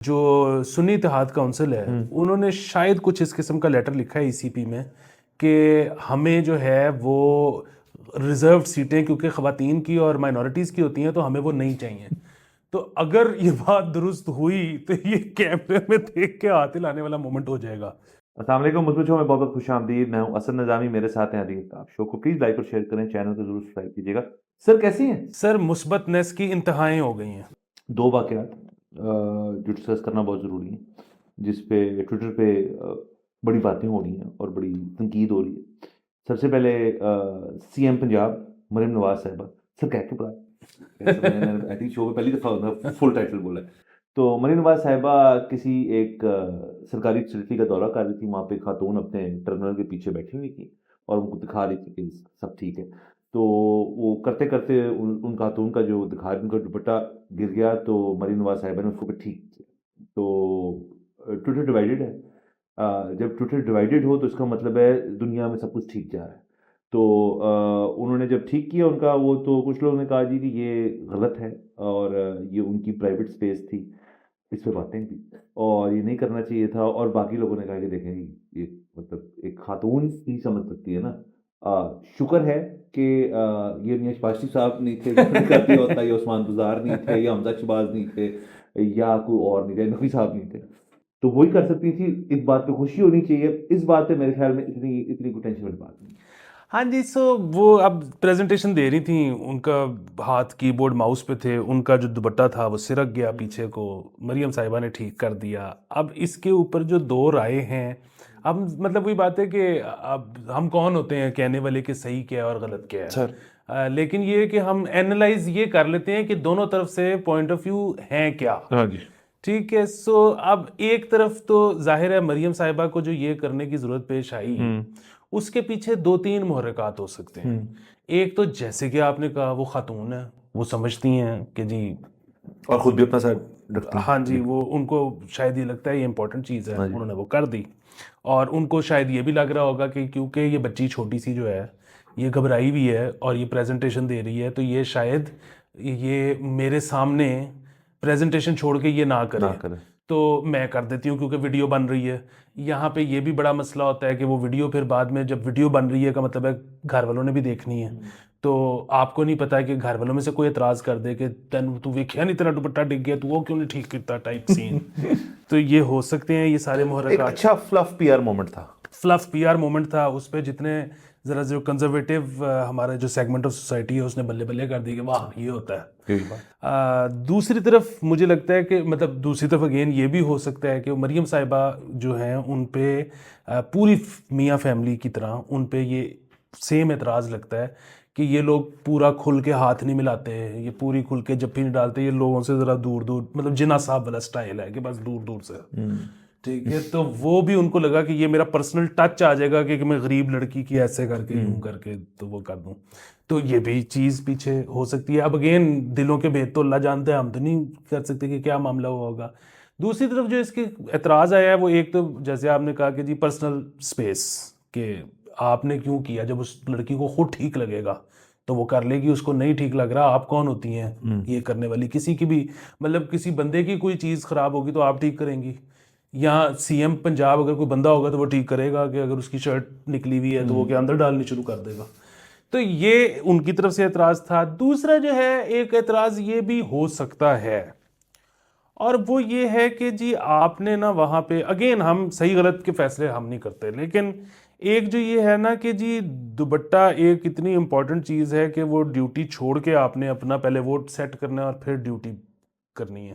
جو سنی اتحاد کونسل ہے انہوں نے شاید کچھ اس قسم کا لیٹر لکھا ہے ای سی پی میں کہ ہمیں جو ہے وہ ریزروڈ سیٹیں کیونکہ خواتین کی اور مائنورٹیز کی ہوتی ہیں تو ہمیں وہ نہیں چاہیے. تو اگر یہ بات درست ہوئی تو یہ کیمرے میں دیکھ کے ہاتھ ہلانے والا مومنٹ ہو جائے گا. السلام علیکم مثبت شو میں بہت بہت خوش آمدید. میں ہوں اسد نظامی, میرے ساتھ ہیں علی الطاف. شو کو پلیز لائک اور شیئر کریں, چینل کو ضرور سبسکرائب کیجیے گا. سر کیسی ہیں؟ سر مثبتنس کی انتہائیں ہو گئی ہیں. 2 واقعات جو ڈسکس کرنا بہت ضروری ہیں, جس پہ ٹویٹر پہ بڑی باتیں ہو رہی ہیں اور بڑی تنقید ہو رہی ہے. سب سے پہلے سی ایم پنجاب مریم نواز صاحبہ. سر کہہ کے بڑا شو میں پہلی دفعہ فل ٹائٹل بولا ہے. تو مریم نواز صاحبہ کسی ایک سرکاری فیسلٹی کا دورہ کر رہی تھی. وہاں پہ خاتون اپنے ٹرمینل کے پیچھے بیٹھی ہوئی تھی اور ان کو دکھا رہی تھی کہ سب ٹھیک ہے. تو وہ کرتے کرتے ان خاتون کا جو دکھا ان کا دوپٹہ گر گیا, تو مریم نواز صاحبہ نے اس کو ٹھیک کیا. تو ٹویٹر ڈیوائیڈڈ ہے. جب ٹویٹر ڈیوائیڈڈ ہو تو اس کا مطلب ہے دنیا میں سب کچھ ٹھیک جا رہا ہے. تو انہوں نے جب ٹھیک کیا ان کا وہ, تو کچھ لوگوں نے کہا جی کہ یہ غلط ہے اور یہ ان کی پرائیویٹ اسپیس تھی, اس پہ باتیں تھی اور یہ نہیں کرنا چاہیے تھا. اور باقی لوگوں نے کہا کہ دیکھیں یہ مطلب ایک خاتون ہی سمجھ سکتی ہے نا. شکر ہے کہ یہ نیش پاشی صاحب نہیں تھے جو کرتی ہوتا, یا عثمان بزار نہیں تھے, یا حمزہ شہباز نہیں تھے, یا کوئی اور نہیں تھے, نقوی صاحب نہیں تھے, تو وہی کر سکتی تھی. اس بات پہ خوشی ہونی چاہیے. اس بات پہ میرے خیال میں اتنی کوئی ٹینشن والی بات نہیں. ہاں جی. سو وہ اب پریزنٹیشن دے رہی تھیں, ان کا ہاتھ کی بورڈ ماؤس پہ تھے, ان کا جو دوپٹہ تھا وہ سرک گیا پیچھے کو, مریم صاحبہ نے ٹھیک کر دیا. اب اس کے اوپر جو 2 رائے ہیں, اب مطلب وہی بات ہے کہ اب ہم کون ہوتے ہیں کہنے والے کہ صحیح کیا ہے اور غلط کیا ہے. لیکن یہ کہ ہم اینالائز یہ کر لیتے ہیں کہ دونوں طرف سے پوائنٹ آف ویو ہیں کیا. ٹھیک ہے. سو اب ایک طرف تو ظاہر ہے مریم صاحبہ کو جو یہ کرنے کی ضرورت پیش آئی, اس کے پیچھے 2-3 محرکات ہو سکتے ہیں. ایک تو جیسے کہ آپ نے کہا وہ خاتون ہے, وہ سمجھتی ہیں کہ جی, اور خود بھی اپنا ساتھ رکھتی ہیں. ہاں جی, وہ ان کو شاید یہ لگتا ہے یہ امپورٹنٹ چیز ہے, انہوں نے وہ کر دی. اور ان کو شاید یہ بھی لگ رہا ہوگا کہ کیونکہ یہ بچی چھوٹی سی جو ہے یہ گھبرائی بھی ہے اور یہ پریزنٹیشن دے رہی ہے, تو یہ شاید یہ میرے سامنے پریزنٹیشن چھوڑ کے یہ نہ کرے, تو میں کر دیتی ہوں کیونکہ ویڈیو بن رہی ہے. یہاں پہ یہ بھی بڑا مسئلہ ہوتا ہے کہ وہ ویڈیو پھر بعد میں جب ویڈیو بن رہی ہے کا مطلب ہے گھر والوں نے بھی دیکھنی ہے, تو آپ کو نہیں پتا کہ گھر والوں میں سے کوئی اعتراض کر دے کہ تو ویکھیا نہیں تیرا دوپٹہ ڈگ گیا, تو وہ کیوں نہیں ٹھیک کرتا ٹائپ سین. تو یہ ہو سکتے ہیں یہ سارے محرکات. ایک اچھا فلف پی آر مومنٹ تھا. فلف پی آر مومنٹ تھا. اس پہ جتنے ذرا جو کنزرویٹیو ہمارا جو سیگمنٹ آف سوسائٹی ہے اس نے بلے بلے کر دی کہ واہ یہ ہوتا ہے. دوسری طرف مجھے لگتا ہے کہ مطلب دوسری طرف اگین یہ بھی ہو سکتا ہے کہ مریم صاحبہ جو ہیں ان پہ پوری میاں فیملی کی طرح ان پہ یہ سیم اعتراض لگتا ہے کہ یہ لوگ پورا کھل کے ہاتھ نہیں ملاتے, یہ پوری کھل کے جپھی نہیں ڈالتے, یہ لوگوں سے ذرا دور دور, مطلب جناح صاحب والا سٹائل ہے کہ بس دور دور سے. ٹھیک ہے. تو وہ بھی ان کو لگا کہ یہ میرا پرسنل ٹچ آ جائے گا کہ میں غریب لڑکی کی ایسے کر کے یوں کر کے تو وہ کر دوں, تو یہ بھی چیز پیچھے ہو سکتی ہے. اب اگین دلوں کے بھید تو اللہ جانتا ہے, ہم تو نہیں کر سکتے کہ کیا معاملہ ہوا ہوگا. دوسری طرف جو اس کے اعتراض آیا ہے وہ ایک تو جیسے آپ نے کہا کہ جی پرسنل اسپیس, کہ آپ نے کیوں کیا, جب اس لڑکی کو خود ٹھیک لگے گا تو وہ کر لے گی, اس کو نہیں ٹھیک لگ رہا آپ کون ہوتی ہیں یہ کرنے والی. کسی کی بھی مطلب کسی بندے کی کوئی چیز خراب ہوگی تو آپ ٹھیک کریں گی, یا سی ایم پنجاب اگر کوئی بندہ ہوگا تو وہ ٹھیک کرے گا کہ اگر اس کی شرٹ نکلی ہوئی ہے تو وہ کیا اندر ڈالنی شروع کر دے گا. تو یہ ان کی طرف سے اعتراض تھا. دوسرا جو ہے ایک اعتراض یہ بھی ہو سکتا ہے, اور وہ یہ ہے کہ جی آپ نے نا وہاں پہ اگین ہم صحیح غلط کے فیصلے ہم نہیں کرتے, لیکن ایک جو یہ ہے نا کہ جی دوپٹہ ایک اتنی امپورٹنٹ چیز ہے کہ وہ ڈیوٹی چھوڑ کے آپ نے اپنا پہلے ووٹ سیٹ کرنا ہے اور پھر ڈیوٹی کرنی ہے.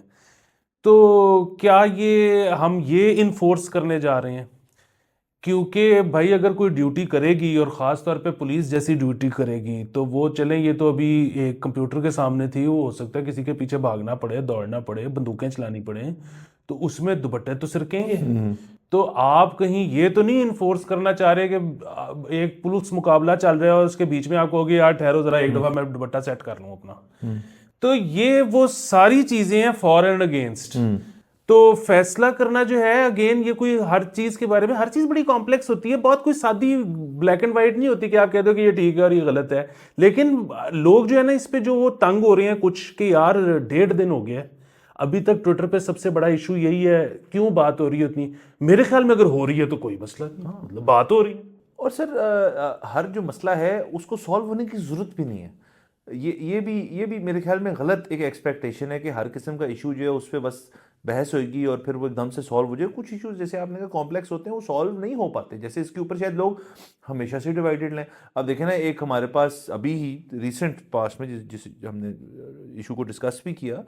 تو کیا یہ ہم یہ انفورس کرنے جا رہے ہیں, کیونکہ بھائی اگر کوئی ڈیوٹی کرے گی اور خاص طور پہ پولیس جیسی ڈیوٹی کرے گی تو وہ چلیں, یہ تو ابھی ایک کمپیوٹر کے سامنے تھی, وہ ہو سکتا ہے کسی کے پیچھے بھاگنا پڑے, دوڑنا پڑے, بندوقیں چلانی پڑیں, تو اس میں دوپٹے تو سرکیں گے. تو آپ کہیں یہ تو نہیں انفورس کرنا چاہ رہے کہ ایک پولیس مقابلہ چل رہا ہے اور اس کے بیچ میں آپ کہو گے یار ٹھہرو ذرا ایک دفعہ میں دوپٹہ سیٹ کر لوں اپنا. تو یہ وہ ساری چیزیں ہیں فار اینڈ اگینسٹ. تو فیصلہ کرنا جو ہے اگین یہ کوئی ہر چیز کے بارے میں, ہر چیز بڑی کمپلیکس ہوتی ہے, بہت کوئی سادی بلیک اینڈ وائٹ نہیں ہوتی کہ آپ کہہ دو کہ یہ ٹھیک ہے اور یہ غلط ہے. لیکن لوگ جو ہے نا اس پہ جو وہ تنگ ہو رہے ہیں کچھ کہ یار 1.5 دن ہو گیا ہے, ابھی تک ٹویٹر پہ سب سے بڑا ایشو یہی ہے, کیوں بات ہو رہی ہے اتنی؟ میرے خیال میں اگر ہو رہی ہے تو کوئی مسئلہ نہیں, مطلب بات ہو رہی ہے. اور سر ہر جو مسئلہ ہے اس کو سالو ہونے کی ضرورت بھی نہیں ہے. یہ بھی میرے خیال میں غلط ایک ایکسپیکٹیشن ہے کہ ہر قسم کا ایشو جو ہے اس پہ بس بحث ہوئے گی اور پھر وہ ایک دم سے سالو ہو جائے. کچھ ایشوز جیسے آپ نے کہا کمپلیکس ہوتے ہیں, وہ سالو نہیں ہو پاتے. جیسے اس کے اوپر شاید لوگ ہمیشہ سے ڈیوائیڈڈ لیں. اب دیکھیں نا, ایک ہمارے پاس ابھی ہی ریسنٹ پاسٹ میں جس ہم نے ایشو کو ڈسکس بھی کیا,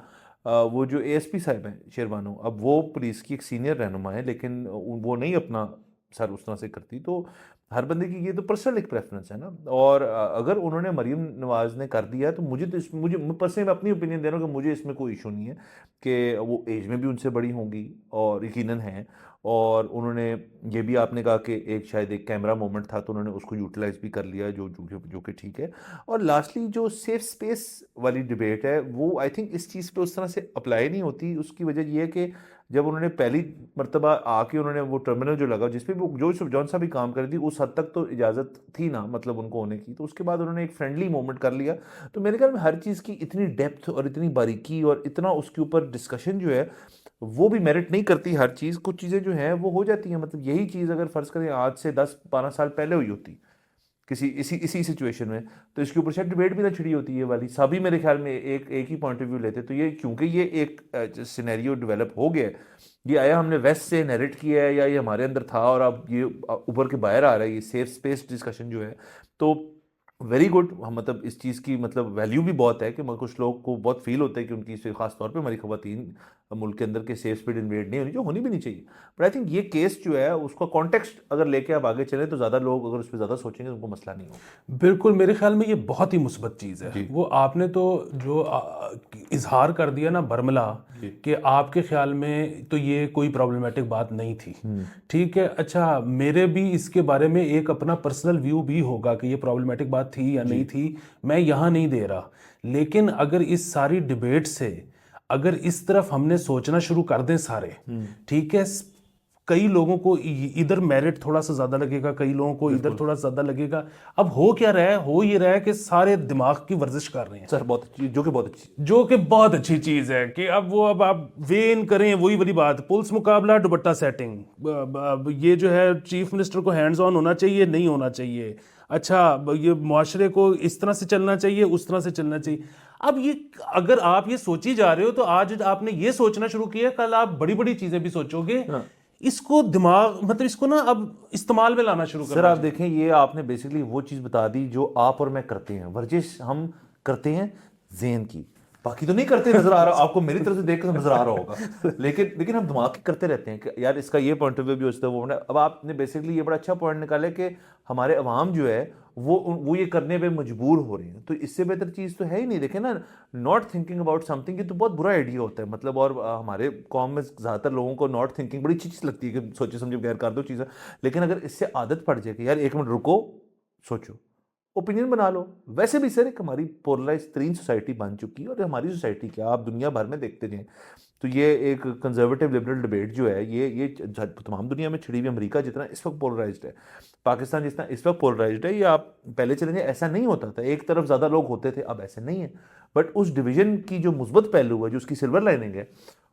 وہ جو اے ایس پی صاحب ہیں شیروانو, اب وہ پولیس کی ایک سینئر رہنما ہے لیکن وہ نہیں اپنا سر اس طرح سے کرتی. تو ہر بندے کی یہ تو پرسنل ایک پریفرنس ہے نا, اور اگر انہوں نے مریم نواز نے کر دیا تو مجھے پرسنلی میں اپنی اوپینین دے رہا ہوں کہ مجھے اس میں کوئی ایشو نہیں ہے کہ وہ ایج میں بھی ان سے بڑی ہوں گی اور یقیناً ہیں, اور انہوں نے یہ بھی آپ نے کہا کہ ایک شاید ایک کیمرہ مومنٹ تھا تو انہوں نے اس کو یوٹیلائز بھی کر لیا جو کہ ٹھیک ہے. اور لاسٹلی جو سیف اسپیس والی ڈبیٹ ہے وہ آئی تھنک اس چیز پہ اس طرح سے اپلائی نہیں ہوتی. اس کی وجہ یہ ہے کہ جب انہوں نے پہلی مرتبہ آ کے انہوں نے وہ ٹرمینل جو لگا جس پہ وہ جون سا بھی کام کر دی, اس حد تک تو اجازت تھی نا مطلب ان کو ہونے کی, تو اس کے بعد انہوں نے ایک فرینڈلی مومنٹ کر لیا. تو میرے خیال میں ہر چیز کی اتنی ڈیپتھ اور اتنی باریکی اور اتنا اس کے اوپر ڈسکشن جو ہے وہ بھی میرٹ نہیں کرتی ہر چیز. کچھ چیزیں جو ہیں وہ ہو جاتی ہیں, مطلب یہی چیز اگر فرض کریں آج سے 10-12 سال پہلے ہوئی ہوتی کسی اسی سچویشن میں, تو اس کے اوپر شاید ڈبیٹ بھی نہ چھڑی ہوتی ہے والی. سبھی میرے خیال میں ایک ہی پوائنٹ آف ویو لیتے. تو یہ کیونکہ یہ ایک سینیریو ڈیولپ ہو گیا ہے, یہ آیا ہم نے ویسٹ سے نیریٹ کیا ہے یا یہ ہمارے اندر تھا اور اب یہ اوپر کے باہر آ رہا ہے, یہ سیف اسپیس ڈسکشن جو ہے. تو ویری گڈ, مطلب اس چیز کی مطلب ویلیو بھی بہت ہے کہ کچھ لوگ کو بہت فیل ہوتا ہے کہ ان کی خاص طور پہ ہماری خواتین ملک کے اندر کے سیف اسپیس انویڈ نہیں ہونی, جو ہونی بھی نہیں چاہیے. بٹ آئی تھنک یہ کیس جو ہے اس کا کانٹیکسٹ اگر لے کے آپ آگے چلیں تو زیادہ لوگ اگر اس پہ زیادہ سوچیں گے تو ان کو مسئلہ نہیں ہوگا. بالکل, میرے خیال میں یہ بہت ہی مثبت چیز ہے. وہ آپ نے تو جو اظہار کر دیا نا برملا کہ آپ کے خیال میں تو یہ کوئی پرابلمیٹک بات نہیں تھی, ٹھیک ہے. اچھا, میرے بھی اس کے بارے میں ایک اپنا پرسنل ویو بھی ہوگا کہ یہ پرابلمیٹک بات تھی یا نہیں تھی, میں یہاں نہیں دے رہا. لیکن اگر اس ساری ڈیبیٹ سے اگر اس طرف ہم نے سوچنا شروع کر دیں سارے, ٹھیک ہے, کئی لوگوں کو ادھر میرٹ تھوڑا سا زیادہ لگے گا, کئی لوگوں کو ادھر تھوڑا زیادہ لگے گا. اب ہو کیا رہا ہے, ہو یہ رہا ہے کہ سارے دماغ کی ورزش کر رہے ہیں سر, بہت اچھی, جو کہ بہت اچھی چیز ہے کہ اب آپ وین کریں وہی والی بات, پولیس مقابلہ دوپٹہ سیٹنگ, یہ جو ہے چیف منسٹر کو ہینڈز آن ہونا چاہیے نہیں ہونا چاہیے, اچھا یہ معاشرے کو اس طرح سے چلنا چاہیے اس طرح سے چلنا چاہیے. اب یہ اگر آپ یہ سوچی جا رہے ہو تو آج آپ نے یہ سوچنا شروع کیا, کل آپ بڑی بڑی چیزیں بھی سوچو گے. اس کو دماغ مطلب اس کو نا اب استعمال میں لانا شروع کرنا. سر آپ دیکھیں, یہ آپ نے بیسیکلی وہ چیز بتا دی جو آپ اور میں کرتے ہیں. ورزش ہم کرتے ہیں ذہن کی, باقی تو نہیں کرتے. نظر آ رہا آپ کو, میری طرف سے دیکھ کر نظر آ رہا ہوگا, لیکن ہم دماغ کی کرتے رہتے ہیں کہ یار اس کا یہ پوائنٹ آف ویو بھی ہوتا ہے وہ. اب آپ نے بیسیکلی یہ بڑا اچھا پوائنٹ نکالا کہ ہمارے عوام جو ہے وہ یہ کرنے پہ مجبور ہو رہے ہیں, تو اس سے بہتر چیز تو ہے ہی نہیں. دیکھیں نا, not thinking about some thing, یہ تو بہت برا آئیڈیا ہوتا ہے مطلب. اور ہمارے قوم میں زیادہ تر لوگوں کو ناٹ تھنکنگ بڑی اچھی چیز لگتی ہے کہ سوچے سمجھے بغیر کر دو چیزیں. لیکن اگر اس سے عادت پڑ جائے کہ یار ایک منٹ رکو, سوچو, اوپینین بنا لو. ویسے بھی سر ایک ہماری پولرائز ترین سوسائٹی بن چکی ہے, اور ہماری سوسائٹی کیا آپ دنیا بھر میں دیکھتے جائیں تو یہ ایک کنزرویٹو لبرل ڈبیٹ جو ہے یہ تمام دنیا میں چھڑی ہوئی. امریکہ جتنا اس وقت پولرائزڈ ہے, پاکستان جتنا اس وقت پولرائزڈ ہے, یہ آپ پہلے چلیں گے ایسا نہیں ہوتا تھا, ایک طرف زیادہ لوگ ہوتے تھے, اب ایسے نہیں ہے. بٹ اس ڈویژن کی جو مثبت پہلو ہے, جو اس کی سلور لائننگ ہے,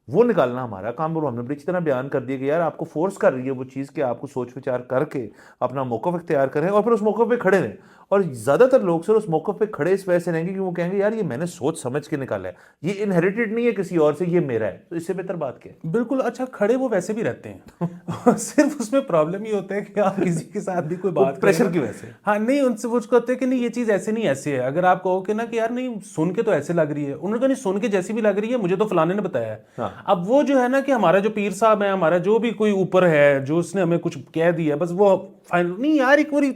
وہ نکالنا ہمارا کام. اور ہم نے بڑی اچھی طرح بیان کر دیا کہ یار آپ کو فورس کر رہی ہے وہ چیز کہ آپ کو سوچ وچار کر کے اپنا موقف اختیار کریں اور پھر اس موقف پہ کھڑے رہیں. اور زیادہ تر لوگ سر اس موقف پہ کھڑے اس وجہ سے رہیں گے کہ وہ کہیں گے یار یہ میں نے سوچ سمجھ کے نکالا ہے, یہ انہیریٹڈ نہیں ہے کسی اور سے, یہ میرا ہے. تو اس سے بہتر بات کیا ہے؟ بالکل. اچھا, کھڑے وہ ویسے بھی رہتے ہیں, صرف اس میں پرابلم یہ ہوتا ہے کہ آپ کسی کے ساتھ بھی کوئی بات پریشر کی وجہ سے, ہاں نہیں, ان سے وہ کہتے ہیں کہ نہیں یہ چیز ایسے نہیں ایسے ہے. اگر آپ کہو کہ نا کہ یار نہیں سن کے تو ایسے لگ رہی ہے, انہوں نے کہا نہیں سن کے جیسی بھی لگ رہی ہے, مجھے تو فلانے نے بتایا ہے. اب وہ جو ہے نا کہ ہمارا جو پیر صاحب ہے, ہمارا جو بھی کوئی اوپر ہے, جو اس نے ہمیں کچھ کہہ دیا, بس وہ فائنل نہیں یار ایک باری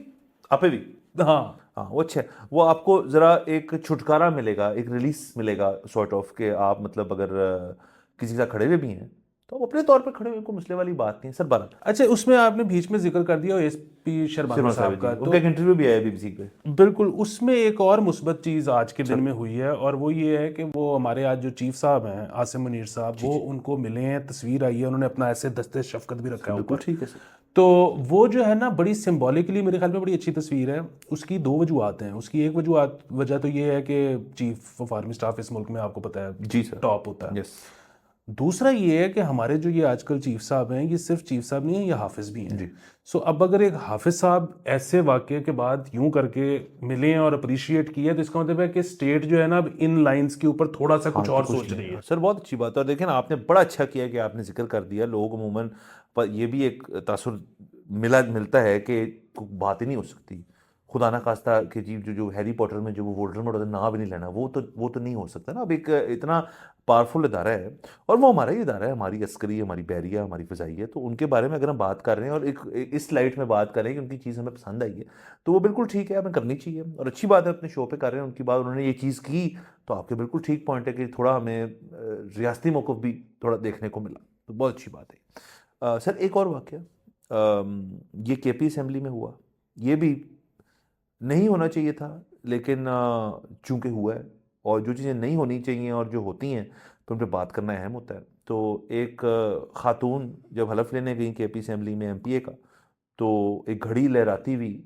آپ بھی ہاں وہ اچھا ہے, وہ آپ کو ذرا ایک چھٹکارا ملے گا, ایک ریلیز ملے گا سارٹ آف, کہ آپ مطلب اگر کسی کے ساتھ کھڑے ہوئے بھی ہیں تو آپ اپنے طور پہ کھڑے ہوئے, کوئی مسئلے والی بات نہیں. سر بارہ اچھا, اس میں آپ نے بیچ میں ذکر کر دیا ایس پی شرما صاحب کا, تو ایک انٹرویو بھی آیا بی بی سی پہ. بالکل, اس میں ایک اور مثبت چیز آج کے دن میں ہوئی ہے, اور وہ یہ ہے کہ وہ ہمارے آج جو چیف صاحب ہیں عاصم منیر صاحب, وہ ان کو ملے ہیں, تصویر آئی ہے, انہوں نے اپنا ایسے دستے شفقت بھی رکھا ہے اوپر. ٹھیک ہے سر. تو وہ جو ہے نا بڑی سمبولکلی میرے خیال میں بڑی اچھی تصویر ہے. اس کی دو وجوہات ہیں. اس کی ایک وجہ تو یہ ہے کہ چیف آف آرمی اسٹاف اس ملک میں آپ کو پتہ ہے جی سر ٹاپ ہوتا ہے. دوسرا یہ ہے کہ ہمارے جو یہ آج کل چیف صاحب ہیں، یہ صرف چیف صاحب نہیں ہیں، یہ حافظ بھی ہیں. سو اب اگر ایک حافظ صاحب ایسے واقعے کے بعد یوں کر کے ملیں اور اپریشیٹ کیا، تو اس کا مطلب ہے کہ اسٹیٹ جو ہے نا اب ان لائنز کے اوپر تھوڑا سا کچھ اور سوچ رہی ہے. سر بہت اچھی بات ہے. اور دیکھیں آپ نے بڑا اچھا کیا کہ آپ نے ذکر کر دیا. لوگ عموماً یہ بھی ایک تاثر ملتا ہے کہ بات ہی نہیں ہو سکتی. خدا نہ خواستہ کہ جی جو ہیری پوٹر میں جو وہ وولڈرمورٹ ہوتا ہے نام بھی نہیں لینا، وہ تو نہیں ہو سکتا نا. اب ایک اتنا پاورفل ادارہ ہے، اور وہ ہمارا ہی ادارہ ہے، ہماری عسکری، ہماری بحریہ، ہماری فضائیہ، تو ان کے بارے میں اگر ہم بات کر رہے ہیں اور ایک اس لائٹ میں بات کر رہے ہیں کہ ان کی چیز ہمیں پسند آئی ہے، تو وہ بالکل ٹھیک ہے، ہمیں کرنی چاہیے. اور اچھی بات ہے اپنے شو پہ کر رہے ہیں. ان کی بات، انہوں نے یہ چیز کی تو آپ کے بالکل ٹھیک پوائنٹ ہے کہ تھوڑا ہمیں ریاستی موقف بھی تھوڑا دیکھنے کو ملا، تو بہت اچھی بات ہے. سر ایک اور واقعہ یہ کے پی اسمبلی میں ہوا، یہ بھی نہیں ہونا چاہیے تھا لیکن چونکہ ہوا ہے، اور جو چیزیں نہیں ہونی چاہیے اور جو ہوتی ہیں تو ان پہ بات کرنا اہم ہوتا ہے. تو ایک خاتون جب حلف لینے گئیں کے پی اسمبلی میں ایم پی اے کا، تو ایک گھڑی لہراتی ہوئی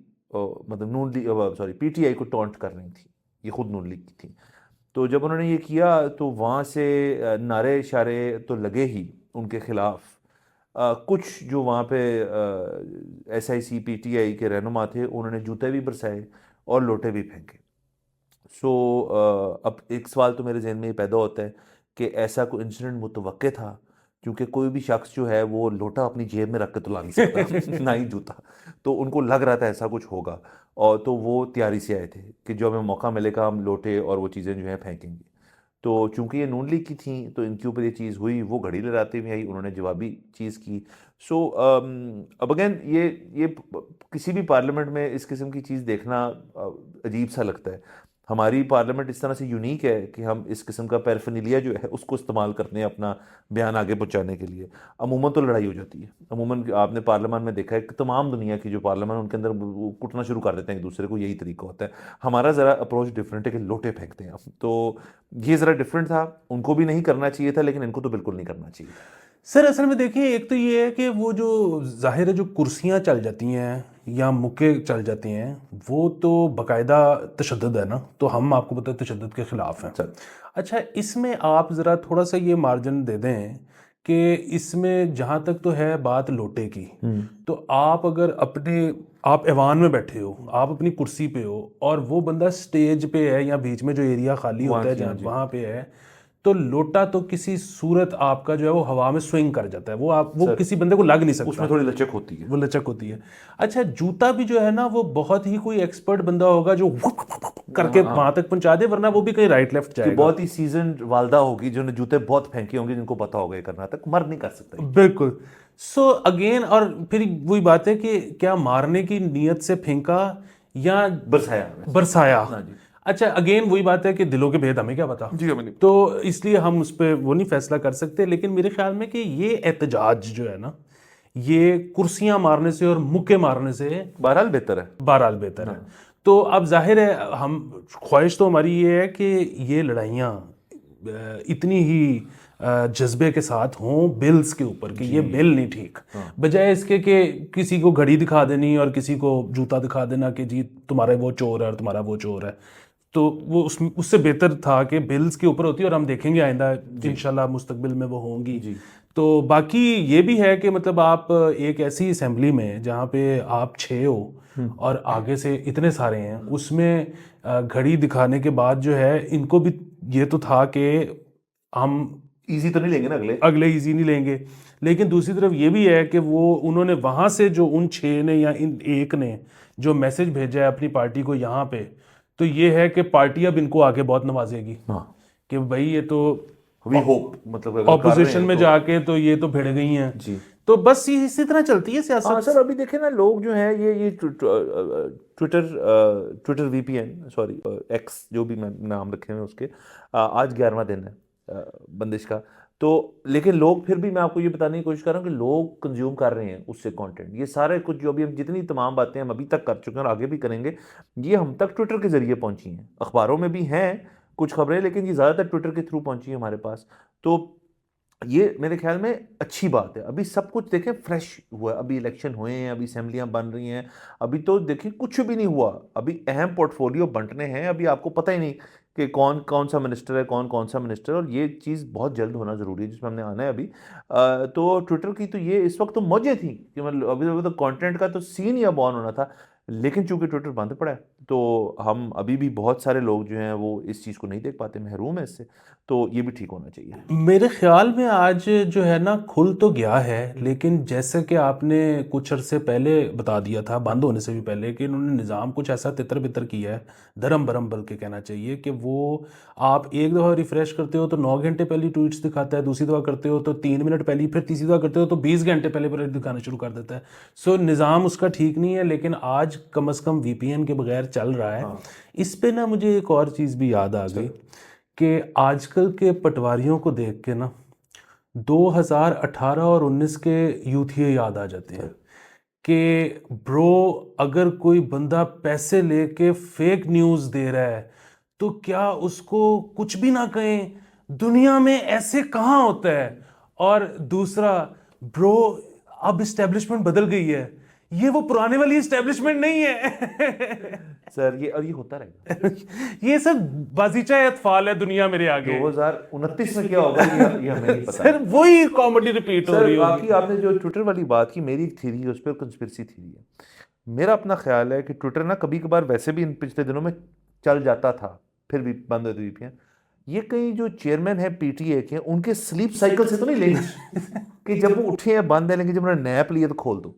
مطلب پی ٹی آئی کو ٹونٹ کر رہی تھی، یہ خود نون لیگ کی تھیں. تو جب انہوں نے یہ کیا تو وہاں سے نعرے اشارے تو لگے ہی ان کے خلاف. کچھ جو وہاں پہ S I C P T I کے رہنما تھے، انہوں نے جوتے بھی برسائے اور لوٹے بھی پھینکے. سو اب ایک سوال تو میرے ذہن میں یہ پیدا ہوتا ہے کہ ایسا کوئی انسیڈنٹ متوقع تھا؟ کیونکہ کوئی بھی شخص جو ہے وہ لوٹا اپنی جیب میں رکھ کے تو لا نہیں سکتا نہ ہی جوتا. تو ان کو لگ رہا تھا ایسا کچھ ہوگا، اور تو وہ تیاری سے آئے تھے کہ جو ہمیں موقع ملے گا ہم لوٹے اور وہ چیزیں جو ہیں پھینکیں گے. تو چونکہ یہ نون لیگ کی تھیں تو ان کے اوپر یہ چیز ہوئی، وہ گھڑی لہراتے ہوئے آئی، انہوں نے جوابی چیز کی. سو اب اگین یہ کسی بھی پارلیمنٹ میں اس قسم کی چیز دیکھنا عجیب سا لگتا ہے. ہماری پارلیمنٹ اس طرح سے یونیک ہے کہ ہم اس قسم کا پیرفینیلیا جو ہے اس کو استعمال کرتے ہیں اپنا بیان آگے پہنچانے کے لیے. عموماً تو لڑائی ہو جاتی ہے. عموماً آپ نے پارلیمان میں دیکھا ہے کہ تمام دنیا کی جو پارلیمان ان کے اندر وہ کٹنا شروع کر دیتے ہیں ایک دوسرے کو، یہی طریقہ ہوتا ہے. ہمارا ذرا اپروچ ڈفرینٹ ہے کہ لوٹے پھینکتے ہیں ہم. تو یہ ذرا ڈفرینٹ تھا، ان کو بھی نہیں کرنا چاہیے تھا، لیکن ان کو تو بالکل نہیں کرنا چاہیے تھا. سر اصل میں دیکھیں، ایک تو یہ ہے کہ وہ جو ظاہر ہے جو کرسیاں چل جاتی ہیں یا مکے چل جاتے ہیں، وہ تو باقاعدہ تشدد ہے نا. تو ہم آپ کو پتہ ہے تشدد کے خلاف ہیں. اچھا، اس میں آپ ذرا تھوڑا سا یہ مارجن دے دیں کہ اس میں جہاں تک تو ہے بات لوٹے کی، تو آپ اگر آپ ایوان میں بیٹھے ہو، آپ اپنی کرسی پہ ہو، اور وہ بندہ سٹیج پہ ہے یا بیچ میں جو ایریا خالی ہوتا ہے جہاں وہاں پہ ہے، تو لوٹا تو کسی صورت آپ کا جو ہے وہ ہوا میں سوئنگ کر جاتا ہے. وہ کسی بندے کو لگ نہیں سکتا، اس میں تھوڑی لچک ہوتی ہے. وہ لچک ہوتی ہے. اچھا، جوتا بھی جو ہے نا وہ بہت ہی کوئی ایکسپرٹ بندہ ہوگا جو کر کے وہاں تک پہنچا دے، ورنہ وہ بھی کہیں رائٹ لیفٹ جائے گا. بہت ہی سیزنڈ والدہ ہوگی جنہوں نے جوتے بہت پھینکے ہوں گے، جن کو پتا ہوگا یہ کرنا، تک مرد نہیں کر سکتا. بالکل. سو اگین، اور پھر وہی بات ہے کہ کیا مارنے کی نیت سے پھینکا یا برسایا. اچھا، اگین وہی بات ہے کہ دلوں کے بھید ہمیں کیا پتا، تو اس لیے ہم اس پہ وہ نہیں فیصلہ کر سکتے. لیکن میرے خیال میں کہ یہ احتجاج جو ہے نا، یہ کرسیاں مارنے سے اور مکے مارنے سے بہرحال بہتر ہے. تو اب ظاہر ہے ہم خواہش تو ہماری یہ ہے کہ یہ لڑائیاں اتنی ہی جذبے کے ساتھ ہوں بلز کے اوپر کہ یہ بل نہیں ٹھیک، بجائے اس کے کہ کسی کو گھڑی دکھا دینی اور کسی کو جوتا دکھا دینا کہ جی تمہارا وہ چور ہے اور تمہارا وہ چور ہے. تو وہ اس سے بہتر تھا کہ بلز کے اوپر ہوتی، اور ہم دیکھیں گے آئندہ انشاءاللہ مستقبل میں وہ ہوں گی. تو باقی یہ بھی ہے کہ مطلب آپ ایک ایسی اسمبلی میں جہاں پہ آپ 6 ہو اور آگے سے اتنے سارے ہیں، اس میں گھڑی دکھانے کے بعد جو ہے ان کو بھی یہ تو تھا کہ ہم ایزی تو نہیں لیں گے نا، اگلے ایزی نہیں لیں گے. لیکن دوسری طرف یہ بھی ہے کہ انہوں نے وہاں سے جو ان 6 نے یا ان ایک نے جو میسج بھیجا ہے اپنی پارٹی کو یہاں پہ، تو یہ ہے کہ پارٹی اب ان کو آگے بہت نوازے گی کہ بھائی یہ تو مطلب اپوزیشن میں جا کے تو یہ تو بھڑ گئی ہیں. تو بس اسی طرح چلتی ہے سیاست. سر ابھی دیکھیں نا، لوگ جو ہیں یہ ٹویٹر وی پی این ایکس جو بھی نام رکھے ہیں اس کے، آج 11واں دن ہے بندش کا. تو لیکن لوگ پھر بھی، میں آپ کو یہ بتانے کی کوشش کر رہا ہوں کہ لوگ کنزیوم کر رہے ہیں اس سے کانٹینٹ. یہ سارے کچھ جو ابھی ہم جتنی تمام باتیں ہم ابھی تک کر چکے ہیں اور آگے بھی کریں گے، یہ ہم تک ٹویٹر کے ذریعے پہنچی ہیں. اخباروں میں بھی ہیں کچھ خبریں، لیکن یہ زیادہ تر ٹویٹر کے تھرو پہنچی ہیں ہمارے پاس. تو یہ میرے خیال میں اچھی بات ہے. ابھی سب کچھ دیکھیں فریش ہوا ہے، ابھی الیکشن ہوئے ہیں، ابھی اسمبلیاں بن رہی ہیں، ابھی تو دیکھیں کچھ بھی نہیں ہوا، ابھی اہم پورٹ فولیو بنٹنے ہیں. ابھی آپ کو پتہ ہی نہیں کہ کون سا منسٹر ہے کون سا منسٹر، اور یہ چیز بہت جلد ہونا ضروری ہے جس میں ہم نے آنا ہے ابھی. تو ٹویٹر کی تو یہ اس وقت تو موجیں تھیں کہ مطلب ابھی تو کانٹینٹ کا تو سین ہی اب آن ہونا تھا، لیکن چونکہ ٹویٹر بند پڑا ہے تو ہم ابھی بھی بہت سارے لوگ جو ہیں وہ اس چیز کو نہیں دیکھ پاتے، محروم ہیں اس سے، تو یہ بھی ٹھیک ہونا چاہیے. میرے خیال میں آج جو ہے نا کھل تو گیا ہے، لیکن جیسے کہ آپ نے کچھ عرصے پہلے بتا دیا تھا بند ہونے سے بھی پہلے کہ انہوں نے نظام کچھ ایسا تتر بتر کیا ہے، دھرم برم بلکہ کہنا چاہیے، کہ وہ آپ ایک دفعہ ریفریش کرتے ہو تو 9 گھنٹے پہلی ٹویٹس دکھاتا ہے، دوسری دفعہ کرتے ہو تو 3 منٹ پہلی، پھر تیسری دفعہ کرتے ہو تو 20 گھنٹے پہلے دکھانا شروع کر دیتا ہے. سو نظام اس کا ٹھیک نہیں ہے، لیکن آج کم از کم وی پی این کے بغیر چل رہا ہے. اس پہ نا مجھے ایک اور چیز بھی یاد آ گئی کہ آج کل کے پٹواریوں کو دیکھ کے نا 2018 اور 19 کے یوتھیے یاد آ جاتے ہیں کہ برو اگر کوئی بندہ پیسے لے کے فیک نیوز دے رہا ہے تو کیا اس کو کچھ بھی نہ کہیں، دنیا میں ایسے کہاں ہوتا ہے. اور دوسرا برو اب اسٹیبلشمنٹ بدل گئی ہے، یہ وہ پرانے والی اسٹیبلشمنٹ نہیں ہے. سر یہ ہوتا رہے گا. یہ سب بازیچہ اطفال ہے دنیا میرے آگے. 2029 میں کیا ہوگا یہ ہمیں نہیں پتا. سر وہی کامیڈی ریپیٹ ہو رہی سر ہوگی. باقی آپ نے جو ٹویٹر والی بات کی، میری ایک تھیری ہے اس پہ، کنسپریسی تھیری ہے. میرا اپنا خیال ہے کہ ٹویٹر نا کبھی کبھار ویسے بھی ان پچھلے دنوں میں چل جاتا تھا، پھر بھی بند ہوتی ہوئی. یہ کئی جو چیئرمین ہیں پی ٹی اے کے، ان کے سلیپ سائیکل سے تو نہیں لنک کہ جب وہ اٹھے ہیں بند ہے، لیکن جب انہوں نے نیپ لیے تو کھول دو.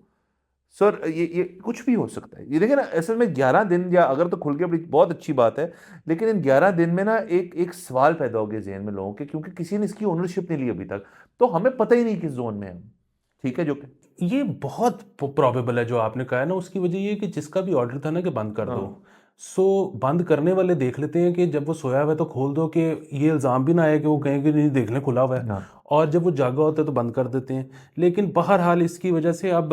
سر یہ کچھ بھی ہو سکتا ہے. یہ دیکھیں نا اصل میں 11 دن، یا اگر تو کھل کے بہت اچھی بات ہے، لیکن ان 11 دن میں نا ایک سوال پیدا ہو گیا ذہن میں لوگوں کے، کیونکہ کسی نے اس کی اونرشپ نہیں لی ابھی تک، تو ہمیں پتہ ہی نہیں کس زون میں ہم. ٹھیک ہے جو کہ یہ بہت پرابیبل ہے جو آپ نے کہا ہے نا. اس کی وجہ یہ کہ جس کا بھی آرڈر تھا نا کہ بند کر دو، سو بند کرنے والے دیکھ لیتے ہیں کہ جب وہ سویا ہوا ہے تو کھول دو، کہ یہ الزام بھی نہ آئے کہ وہ کہیں کہ نہیں دیکھ لیں کھلا ہوا ہے، اور جب وہ جاگا ہوتا ہے تو بند کر دیتے ہیں. لیکن بہرحال اس کی وجہ سے اب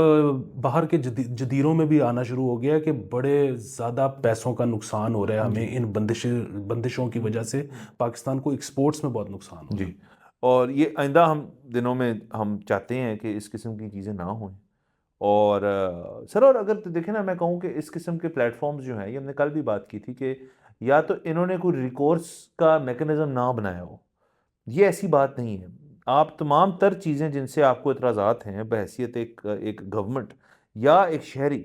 باہر کے جدیروں میں بھی آنا شروع ہو گیا ہے کہ بڑے زیادہ پیسوں کا نقصان ہو رہا ہے ہمیں ان بندشوں کی وجہ سے. پاکستان کو ایکسپورٹس میں بہت نقصان ہو رہا ہے. جی، اور یہ آئندہ ہم دنوں میں ہم چاہتے ہیں کہ اس قسم کی چیزیں نہ ہوں. اور سر، اور اگر دیکھیں نا، میں کہوں کہ اس قسم کے پلیٹ فارمز جو ہیں، یہ ہم نے کل بھی بات کی تھی کہ یا تو انہوں نے کوئی ریکورس کا میکنزم نہ بنایا ہو. یہ ایسی بات نہیں ہے. آپ تمام تر چیزیں جن سے آپ کو اعتراضات ہیں بحیثیت ایک گورنمنٹ یا ایک شہری،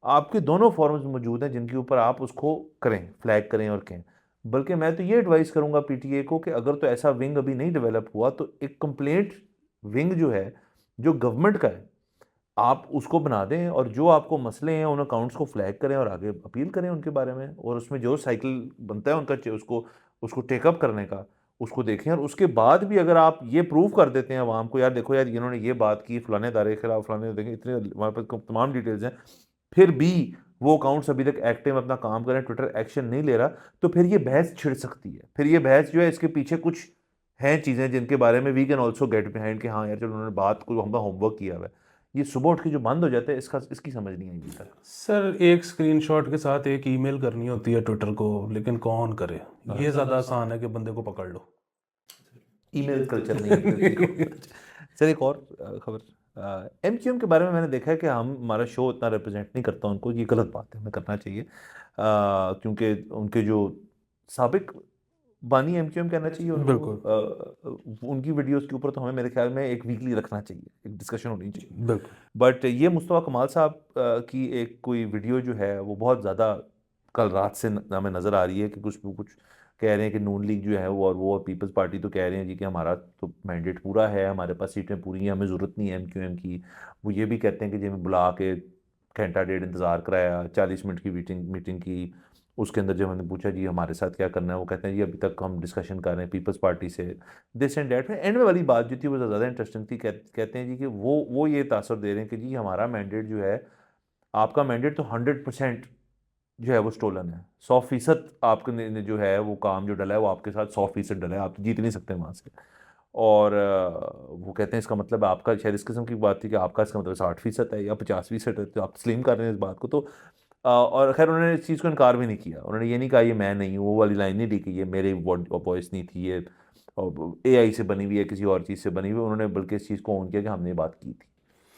آپ کے دونوں فارمز موجود ہیں جن کے اوپر آپ اس کو کریں، فلیگ کریں اور کہیں. بلکہ میں تو یہ ایڈوائز کروں گا پی ٹی اے کو کہ اگر تو ایسا ونگ ابھی نہیں ڈیولپ ہوا تو ایک کمپلینٹ ونگ جو ہے، جو گورنمنٹ کا ہے، آپ اس کو بنا دیں، اور جو آپ کو مسئلے ہیں ان اکاؤنٹس کو فلیگ کریں اور آگے اپیل کریں ان کے بارے میں، اور اس میں جو سائیکل بنتا ہے ان کا اس کو ٹیک اپ کرنے کا، اس کو دیکھیں. اور اس کے بعد بھی اگر آپ یہ پروف کر دیتے ہیں عوام کو، یار دیکھو یار انہوں نے یہ بات کی فلانے ادارے کے خلاف، فلانے دیکھیں اتنے ہمارے پاس تمام ڈیٹیلز ہیں، پھر بھی وہ اکاؤنٹس ابھی تک ایکٹیو اپنا کام کریں، ٹویٹر ایکشن نہیں لے رہا، تو پھر یہ بحث چھڑ سکتی ہے. پھر یہ بحث جو ہے اس کے پیچھے کچھ ہیں چیزیں جن کے بارے میں we can also get behind کہ ہاں یار چلو انہوں نے بات کو ہم ہوم ورک کیا ہوا ہے. یہ صبح اٹھ کے جو بند ہو جاتا ہے اس کی سمجھ نہیں آئی ابھی تک. سر ایک اسکرین شاٹ کے ساتھ ایک ای میل کرنی ہوتی ہے ٹویٹر کو، لیکن کون کرے؟ یہ زیادہ آسان ہے کہ بندے کو پکڑ لو. ای میل کلچر نہیں. سر ایک اور خبر، ایم کیو ایم کے بارے میں نے دیکھا ہے کہ ہمارا شو اتنا ریپرزینٹ نہیں کرتا ان کو. یہ غلط بات ہے، ہمیں کرنا چاہیے، کیونکہ ان کے جو سابق بانی ایم کیو ایم کہنا چاہیے ان کی ویڈیوز کے اوپر تو ہمیں میرے خیال میں ایک ویکلی رکھنا چاہیے، ایک ڈسکشن ہونی چاہیے. بالکل. بٹ یہ مصطفیٰ کمال صاحب کی ایک کوئی ویڈیو جو ہے وہ بہت زیادہ کل رات سے ہمیں نظر آ رہی ہے کہ کچھ کہہ رہے ہیں کہ نون لیگ جو ہے وہ پیپلز پارٹی تو کہہ رہے ہیں جی کہ ہمارا تو مینڈیٹ پورا ہے، ہمارے پاس سیٹیں پوری ہیں، ہمیں ضرورت نہیں ہے ایم کیو ایم کی. وہ یہ بھی کہتے ہیں کہ جی ہمیں بلا کے گھنٹہ ڈیڑھ انتظار کرایا، 40 منٹ کی میٹنگ کی. اس کے اندر جب ہم نے پوچھا جی ہمارے ساتھ کیا کرنا ہے، وہ کہتے ہیں جی ابھی تک ہم ڈسکشن کر رہے ہیں پیپلز پارٹی سے دس اینڈ دیٹ. اینڈ میں والی بات جو تھی وہ زیادہ انٹرسٹنگ تھی. کہتے ہیں جی کہ وہ یہ تاثر دے رہے ہیں کہ جی ہمارا مینڈیٹ جو ہے، آپ کا مینڈیٹ تو 100% جو ہے وہ سٹولن ہے، 100% آپ نے جو ہے وہ کام جو ڈلا ہے وہ آپ کے ساتھ 100% ڈلا ہے، آپ جیت نہیں سکتے وہاں سے. اور وہ کہتے ہیں اس کا مطلب آپ کا، شاید اس قسم کی بات تھی کہ آپ کا اس کا مطلب 60% ہے یا 50% ہے، تو آپ تسلیم کر رہے ہیں اس بات کو. تو اور خیر انہوں نے اس چیز کو انکار بھی نہیں کیا. انہوں نے یہ نہیں کہا یہ میں نہیں ہوں، وہ والی لائن نہیں دی کہ یہ میری وائس نہیں تھی، یہ اے آئی سے بنی ہوئی ہے، کسی اور چیز سے بنی ہوئی. انہوں نے بلکہ اس چیز کو اون کیا کہ ہم نے یہ بات کی تھی،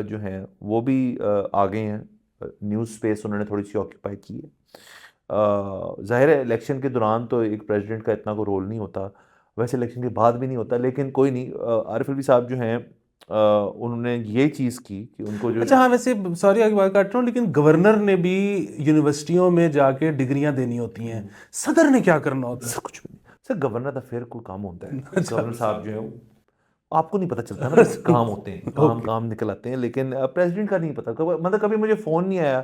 جو ہیں وہ بھی آ گئے ہیں, نیوز اسپیس انہوں نے تھوڑی سی آکیوپائی کی ہے. ظاہر ہے الیکشن کے دوران تو ایک پریزیڈنٹ کا اتنا کوئی رول نہیں ہوتا, ویسے الیکشن کے بعد بھی نہیں ہوتا, لیکن کوئی نہیں. عارف الوی صاحب جو ہیں انہوں نے یہ چیز کی کہ ان کو جو اچھا ہاں ویسے سوری آگے بات کاٹ رہا ہوں, لیکن گورنر نے بھی یونیورسٹیوں میں جا کے ڈگریاں دینی ہوتی ہیں, صدر نے کیا کرنا ہوتا ہے؟ کچھ بھی نہیں سر, گورنر کا پھر کوئی کام ہوتا ہے, گورنر صاحب جو ہے آپ کو نہیں پتہ چلتا نا کام ہوتے ہیں, کام نکل آتے ہیں, لیکن پریزیڈنٹ کا نہیں پتہ. مطلب کبھی مجھے فون نہیں آیا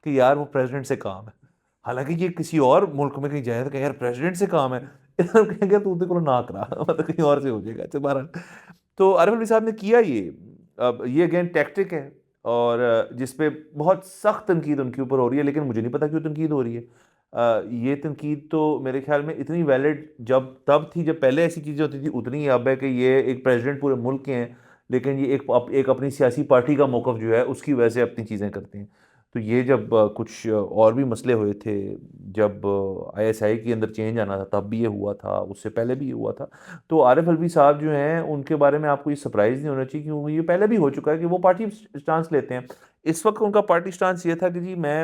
کہ یار وہ پریزیڈنٹ سے کام ہے, حالانکہ یہ کسی اور ملک میں کہیں جائے تو کہ یار پریزیڈنٹ سے کام ہے, کہیں گے تو کو نہ کرا, مطلب کہیں اور سے ہو جائے گا. اچھا بہرحال تو عارف الوی صاحب نے کیا یہ, اب یہ اگین ٹیکٹک ہے اور جس پہ بہت سخت تنقید ان کے اوپر ہو رہی ہے, لیکن مجھے نہیں پتا کیوں تنقید ہو رہی ہے. یہ تنقید تو میرے خیال میں اتنی ویلڈ تب تھی جب پہلے ایسی چیزیں ہوتی تھی, اتنی اب ہے کہ یہ ایک پریزیڈنٹ پورے ملک کے ہیں, لیکن یہ ایک اپنی سیاسی پارٹی کا موقف جو ہے اس کی وجہ سے اپنی چیزیں کرتے ہیں. تو یہ جب کچھ اور بھی مسئلے ہوئے تھے, جب ISI کے اندر چینج آنا تھا تب بھی یہ ہوا تھا, اس سے پہلے بھی یہ ہوا تھا. تو عارف الوی صاحب جو ہیں ان کے بارے میں آپ کو یہ سرپرائز نہیں ہونا چاہیے, کیونکہ یہ پہلے بھی ہو چکا ہے کہ وہ پارٹی سٹانس لیتے ہیں. اس وقت ان کا پارٹی سٹانس یہ تھا کہ جی میں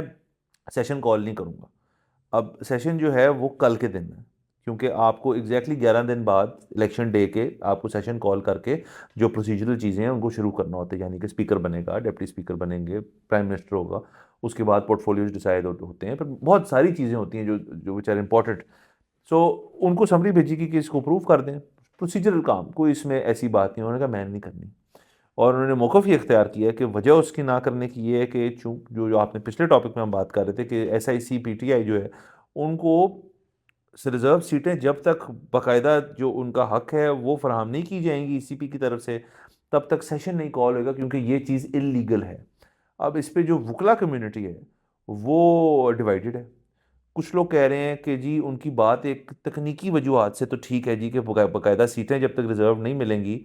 سیشن کال نہیں کروں گا. اب سیشن جو ہے وہ کل کے دن ہے, کیونکہ آپ کو ایگزیکٹلی 11 دن بعد الیکشن ڈے کے آپ کو سیشن کال کر کے جو پروسیجرل چیزیں ہیں ان کو شروع کرنا ہوتا ہے, یعنی کہ اسپیکر بنے گا, ڈپٹی اسپیکر بنیں گے, پرائم منسٹر ہوگا, اس کے بعد پورٹ فولیوز ڈیسائیڈ ہوتے ہیں, پھر بہت ساری چیزیں ہوتی ہیں جو وچ آر امپورٹنٹ. سو ان کو سمری بھیجی گئی کہ اس کو اپروو کر دیں, پروسیجرل کام, کوئی اس میں ایسی بات نہیں. انہوں نے کہا میں نہیں کرنی, اور انہوں نے موقف یہ اختیار کیا کہ وجہ اس کی نہ کرنے کی یہ ہے کہ جو آپ نے پچھلے ٹاپک میں ہم بات کر رہے تھے کہ SIC PTI جو ہے ان کو ریزرو سیٹیں جب تک باقاعدہ جو ان کا حق ہے وہ فراہم نہیں کی جائیں گی ECP کی طرف سے, تب تک سیشن نہیں کال ہوگا, کیونکہ یہ چیز انلیگل ہے. اب اس پہ جو وکلا کمیونٹی ہے وہ ڈیوائیڈڈ ہے. کچھ لوگ کہہ رہے ہیں کہ جی ان کی بات ایک تکنیکی وجوہات سے تو ٹھیک ہے جی, کہ باقاعدہ سیٹیں جب تک ریزرو نہیں ملیں گی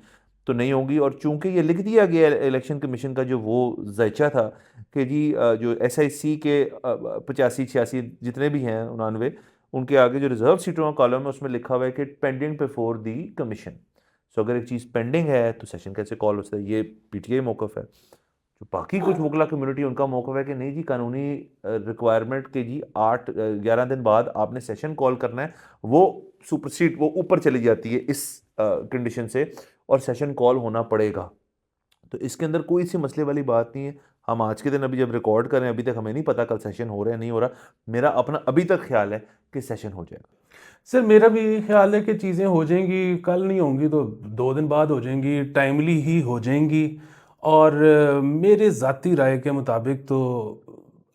تو نہیں ہوں گی, اور چونکہ یہ لکھ دیا گیا الیکشن کمیشن کا جو وہ ذائچہ تھا کہ جی جو SIC کے 85-86 جتنے بھی ہیں 99 ان کے آگے جو ریزرو سیٹوں کا کالم ہے اس میں لکھا ہوا ہے کہ پینڈنگ بفور دی کمیشن. سو اگر ایک چیز پینڈنگ ہے تو سیشن کیسے کال ہو سکتا ہے؟ یہ PTI موقف ہے. جو باقی کچھ وکلا کمیونٹی ان کا موقف ہے کہ نہیں جی, قانونی ریکوائرمنٹ کہ جی 11 دن بعد آپ نے سیشن کال کرنا ہے, وہ سپرسیڈ وہ اوپر چلی جاتی ہے اس کنڈیشن سے, اور سیشن کال ہونا پڑے گا. تو اس کے اندر کوئی سی مسئلے والی بات نہیں ہے. ہم آج کے دن ابھی جب ریکارڈ کریں ابھی تک ہمیں نہیں پتا کل سیشن ہو رہا ہے نہیں ہو رہا. میرا اپنا ابھی تک خیال ہے کہ سیشن ہو جائے گا. سر میرا بھی خیال ہے کہ چیزیں ہو جائیں گی, کل نہیں ہوں گی تو 2 دن بعد ہو جائیں گی, ٹائملی ہی ہو جائیں گی. اور میرے ذاتی رائے کے مطابق تو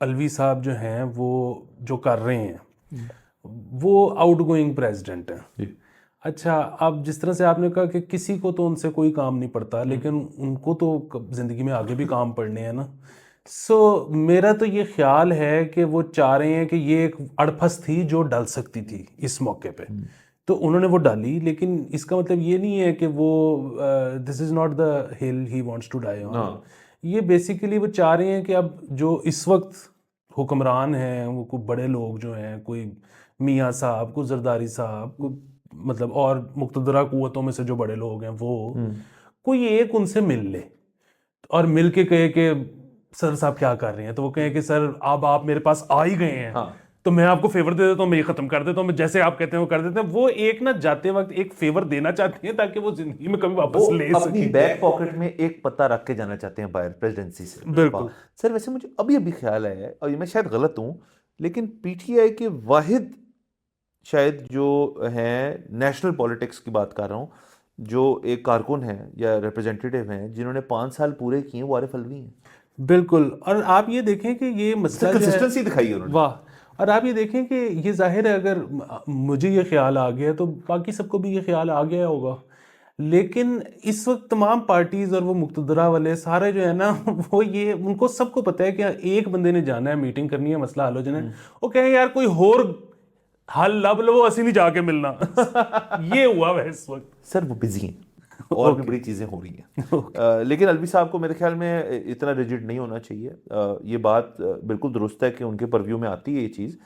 الوی صاحب جو ہیں وہ جو کر رہے ہیں وہ آؤٹ گوئنگ پریزیڈنٹ ہیں. اچھا اب جس طرح سے آپ نے کہا کہ کسی کو تو ان سے کوئی کام نہیں پڑتا, لیکن ان کو تو زندگی میں آگے بھی کام پڑنے ہیں نا. سو میرا تو یہ خیال ہے کہ وہ چاہ رہے ہیں کہ یہ ایک اڑپھس تھی جو ڈل سکتی تھی اس موقع پہ, تو انہوں نے وہ ڈالی. لیکن اس کا مطلب یہ نہیں ہے کہ وہ دس از ناٹ دا ہل ہی وانٹس ٹو ڈائی آن. یہ بیسیکلی وہ چاہ رہے ہیں کہ اب جو اس وقت حکمران ہیں وہ کوئی بڑے لوگ جو ہیں, کوئی میاں صاحب, کوئی زرداری صاحب, کوئی مطلب اور مقتدرہ قوتوں میں سے جو بڑے لوگ ہیں وہ کوئی ایک ان سے مل لے اور مل کے کہے کہ سر صاحب کیا کر رہے ہیں, تو وہ کہیں کہ سر اب آپ میرے پاس آ ہی گئے ہیں تو میں آپ کو فیور دے دیتا ہوں, میں یہ ختم کر دیتا ہوں, میں جیسے آپ کہتے ہیں وہ کر دیتے ہیں. وہ ایک نہ جاتے وقت ایک فیور دینا چاہتے ہیں تاکہ وہ زندگی میں کبھی واپس لے سکیں. اپنی بیک پاکٹ میں ایک پتہ رکھ کے جانا چاہتے ہیں باہر پریزیڈنسی سے. بالکل سر ویسے مجھے ابھی خیال ہے, اور میں شاید غلط ہوں, لیکن PTI کے واحد شاید جو ہیں نیشنل پولیٹکس کی بات کر رہا ہوں, جو ایک کارکن ہیں یا ریپرزینٹیٹیو ہیں جنہوں نے 5 سال پورے کیے وہ عارف الوی ہیں. بالکل. اور آپ یہ دیکھیں کہ یہ مسئلہ کنسسٹنسی دکھائی انہوں نے. واہ. اور آپ یہ دیکھیں کہ یہ ظاہر ہے اگر مجھے یہ خیال آ گیا تو باقی سب کو بھی یہ خیال آ گیا ہوگا, لیکن اس وقت تمام پارٹیز اور وہ مقتدرہ والے سارے جو ہے نا وہ یہ ان کو سب کو پتہ ہے کہ ایک بندے نے جانا ہے, میٹنگ کرنی ہے, مسئلہ حل ہو جانا ہے. وہ کہیں یار کوئی اور حل لب لو, اسی نہیں جا کے ملنا. یہ ہوا ہے اس وقت. سر وہ بزی ہیں اور بھی بڑی چیزیں ہو رہی ہیں. لیکن الوی صاحب کو میرے خیال میں اتنا ریجڈ نہیں ہونا چاہیے. یہ بات بالکل درست ہے کہ ان کے پرویو میں آتی ہے یہ چیز,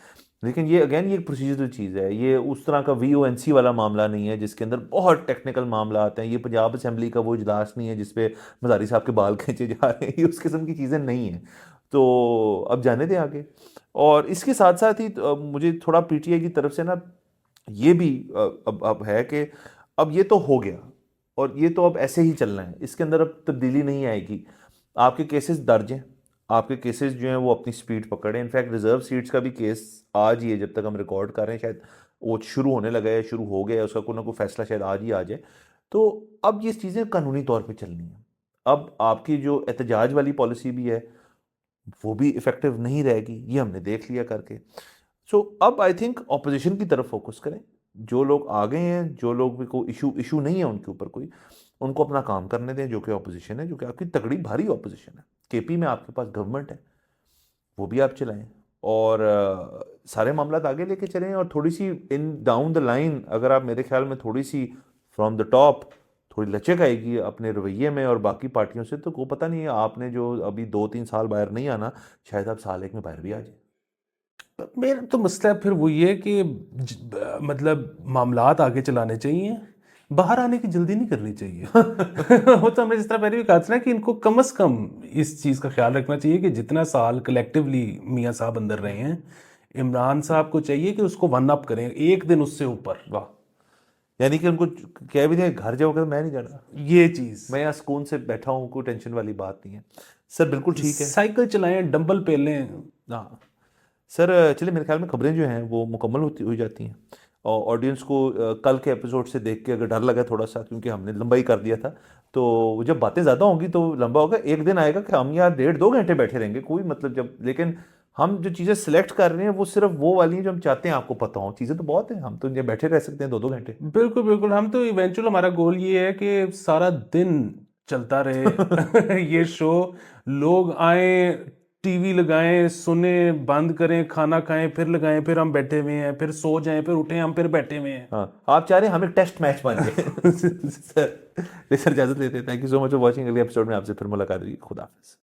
لیکن یہ اگین یہ ایک پروسیجرل چیز ہے, یہ اس طرح کا VONC والا معاملہ نہیں ہے جس کے اندر بہت ٹیکنیکل معاملات ہیں. یہ پنجاب اسمبلی کا وہ اجلاس نہیں ہے جس پہ مزاری صاحب کے بال کھینچے جا رہے ہیں, یہ اس قسم کی چیزیں نہیں ہیں. تو اب جانے دیں آگے. اور اس کے ساتھ ساتھ ہی مجھے تھوڑا PTI کی طرف سے نا یہ بھی اب ہے کہ اب یہ تو ہو گیا اور یہ تو اب ایسے ہی چلنا ہے, اس کے اندر اب تبدیلی نہیں آئے گی. آپ کے کیسز درج ہیں, آپ کے کیسز جو ہیں وہ اپنی سپیڈ پکڑیں. انفیکٹ ریزرو سیٹس کا بھی کیس آج ہی ہے, جب تک ہم ریکارڈ کر رہے ہیں شاید وہ شروع ہونے لگا ہے, شروع ہو گیا ہے, اس کا کوئی نہ کوئی فیصلہ شاید آج ہی آ جائے. تو اب یہ چیزیں قانونی طور پہ چلنی ہیں. اب آپ کی جو احتجاج والی پالیسی بھی ہے وہ بھی افیکٹو نہیں رہے گی, یہ ہم نے دیکھ لیا کر کے. سو اب آئی تھنک اپوزیشن کی طرف فوکس کریں. جو لوگ آ گئے ہیں, جو لوگ بھی کوئی ایشو نہیں ہے ان کے اوپر کوئی, ان کو اپنا کام کرنے دیں, جو کہ اپوزیشن ہے, جو کہ آپ کی تگڑی بھاری اپوزیشن ہے. KP میں آپ کے پاس گورنمنٹ ہے, وہ بھی آپ چلائیں اور سارے معاملات آگے لے کے چلیں. اور تھوڑی سی ان ڈاؤن دا لائن اگر آپ میرے خیال میں تھوڑی سی فرام دا ٹاپ تھوڑی لچک آئے گی اپنے رویے میں اور باقی پارٹیوں سے, تو کو پتہ نہیں ہے آپ نے جو ابھی 2-3 سال باہر نہیں آنا, شاید آپ سال ایک میں باہر بھی آ جائیں. میرا تو مسئلہ پھر وہ یہ ہے کہ مطلب معاملات آگے چلانے چاہیے, باہر آنے کی جلدی نہیں کرنی چاہیے. وہ تو ہم نے جس طرح پہلے بھی کہا تھا نا کہ ان کو کم از کم اس چیز کا خیال رکھنا چاہیے کہ جتنا سال کلیکٹیولی میاں صاحب اندر رہے ہیں, عمران صاحب کو چاہیے کہ اس کو ون اپ کریں ایک دن اس سے اوپر. واہ, یعنی کہ ان کو کہہ بھی دیں گھر جاؤ کر میں نہیں جانا, یہ چیز میں یہاں سکون سے بیٹھا ہوں, کوئی ٹینشن والی بات نہیں ہے. سر بالکل ٹھیک ہے, سائیکل چلائیں, ڈمبل پہ لیں. ہاں سر چلے میرے خیال میں خبریں جو ہیں وہ مکمل ہوئی جاتی ہیں. اور آڈینس کو کل کے ایپیسوڈ سے دیکھ کے اگر ڈر لگا تھوڑا سا, کیونکہ ہم نے لمبا ہی کر دیا تھا, تو جب باتیں زیادہ ہوں گی تو لمبا ہوگا. ایک دن آئے گا کہ ہم یہاں 1.5-2 گھنٹے بیٹھے رہیں گے, کوئی مطلب جب, لیکن ہم جو چیزیں سلیکٹ کر رہے ہیں وہ صرف وہ والی ہیں جو ہم چاہتے ہیں آپ کو پتہ ہوں. چیزیں تو بہت ہیں, ہم تو یہ بیٹھے رہ سکتے ہیں 2-2 گھنٹے. بالکل بالکل, ہم تو ایونچوئل ہمارا گول یہ ہے کہ سارا دن چلتا رہے یہ شو, لوگ آئیں, ٹی وی لگائیں, سنیں, بند کریں, کھانا کھائیں, پھر لگائیں, پھر ہم بیٹھے ہوئے ہیں, پھر سو جائیں, پھر اٹھیں, ہم پھر بیٹھے ہوئے ہیں. ہاں آپ چاہ رہے ہیں ہمیں ٹیسٹ میچ بن جائے. سر اجازت لیتے ہیں. Thank you so much for watching. اگلے ایپیسوڈ میں آپ سے پھر ملاقات ہوگی. خدا حافظ.